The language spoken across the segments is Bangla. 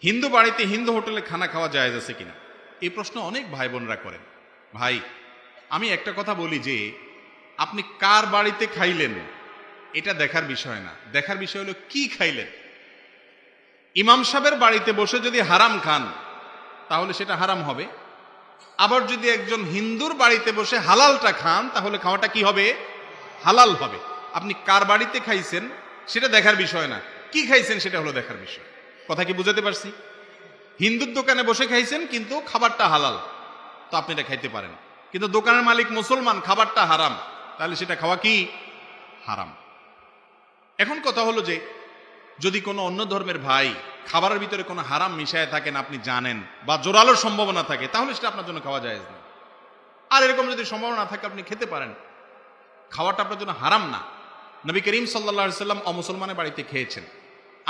হিন্দু বাড়িতে হিন্দু হোটেলে খানা খাওয়া জায়েজ আছে কিনা, এই প্রশ্ন অনেক ভাই বোনরা করেন। ভাই, আমি একটা কথা বলি যে আপনি কার বাড়িতে খাইলেন এটা দেখার বিষয় না, দেখার বিষয় হলো কি খাইলেন। ইমাম সাহেবের বাড়িতে বসে যদি হারাম খান তাহলে সেটা হারাম হবে, আবার যদি একজন হিন্দুর বাড়িতে বসে হালালটা খান তাহলে খাওয়াটা কি হবে? হালাল হবে। আপনি কার বাড়িতে খাইছেন সেটা দেখার বিষয় না, কি খাইছেন সেটা হলো দেখার বিষয়। কথা কি বুঝাতে পারছি? হিন্দুর দোকানে বসে খাইছেন কিন্তু খাবারটা হালাল, তো আপনি এটা খাইতে পারেন। কিন্তু দোকানের মালিক মুসলমান, খাবারটা হারাম, তাহলে সেটা খাওয়া কি হারাম। এখন কথা হলো যে যদি কোনো অন্য ধর্মের ভাই খাবারের ভিতরে কোনো হারাম মিশায় থাকেন আপনি জানেন, বা জোরালোর সম্ভাবনা থাকে, তাহলে সেটা আপনার জন্য খাওয়া যায় না। আর এরকম যদি সম্ভাবনা থাকে আপনি খেতে পারেন, খাওয়াটা আপনার জন্য হারাম না। নবী করিম সাল্লাল্লাহু আলাইহি সাল্লাম অমুসলমানের বাড়িতে খেয়েছেন।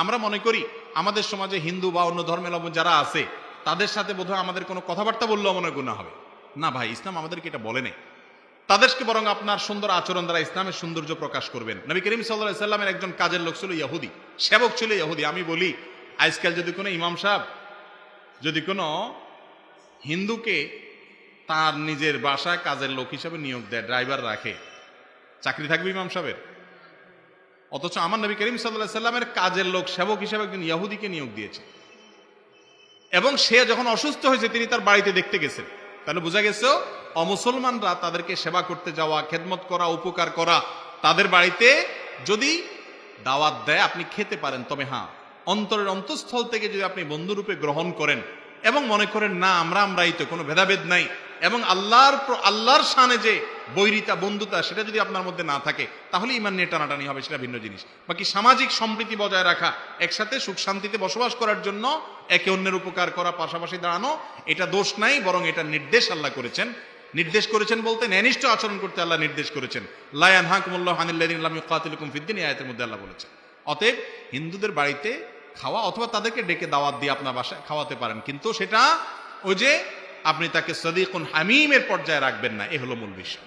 আমরা মনে করি আমাদের সমাজে হিন্দু বা অন্য ধর্মের যারা আছে তাদের সাথে বোধহয় আমাদের কোনো কথাবার্তা বললেও মনে গুনাহ হবে না। ভাই, ইসলাম আমাদেরকে এটা বলে নেই। তাদেরকে বরং আপনার সুন্দর আচরণ দ্বারা ইসলামের সৌন্দর্য প্রকাশ করবেন। নবী করিম সাল্লাল্লাহু আলাইহি সাল্লামের একজন কাজের লোক ছিল ইহুদি, সেবক ছিল ইহুদি। আমি বলি আজকাল যদি কোনো ইমাম সাহেব যদি কোনো হিন্দুকে তার নিজের বাসায় কাজের লোক হিসেবে নিয়োগ দেয়, ড্রাইভার রাখে, চাকরি থাকবে ইমাম সাহেবের? অথচ আমার নবী করিম সাল্লাল্লাহু আলাইহি সাল্লামের কাজের লোক সেবক হিসেবে একজন ইহুদিকে নিয়োগ দিয়েছে, এবং সে যখন অসুস্থ হয়েছে তিনি তার বাড়িতে দেখতে গেছেন। তাহলে বোঝা গেছে অমুসলমানরা তাদেরকে সেবা করতে যাওয়া, খেদমত করা, উপকার করা, তাদের বাড়িতে যদি দাওয়াত দেয় আপনি খেতে পারেন। তবে হ্যাঁ, অন্তরের অন্তঃস্থল থেকে যদি আপনি বন্ধুরূপে গ্রহণ করেন এবং মনে করেন না আমরাই তো, কোনো ভেদাভেদ নাই, এবং আল্লাহর শানে যে বৈরিতা বন্ধুতা সেটা যদি আপনার মধ্যে না থাকে তাহলে ঈমান নিয়ে টানাটানি হবে, সেটা ভিন্ন জিনিস। বাকি সামাজিক সম্প্রীতি বজায় রাখা, একসাথে সুখ শান্তিতে বসবাস করার জন্য একে অন্যের উপকার করা, পাশাপাশি দাঁড়ানো, এটা দোষ নাই, বরং এটা নির্দেশ আল্লাহ করেছেন। নির্দেশ করেছেন বলতে ন্যায়নিষ্ঠ আচরণ করতে আল্লাহ নির্দেশ করেছেন। লা ইয়ানহাকুমুল্লাহু আনিল লাযিনা লাম ইউকাতিলুকুম ফিদ দীন, এই আয়াতের মধ্যে আল্লাহ বলেছেন। অতএব হিন্দুদের বাড়িতে খাওয়া অথবা তাদেরকে ডেকে দাওয়াত দিয়ে আপনার বাসায় খাওয়াতে পারেন, কিন্তু সেটা ওই যে আপনি তাকে সদিকুন হামিমের পর্যায়ে রাখবেন না, এ হলো মূল বিষয়।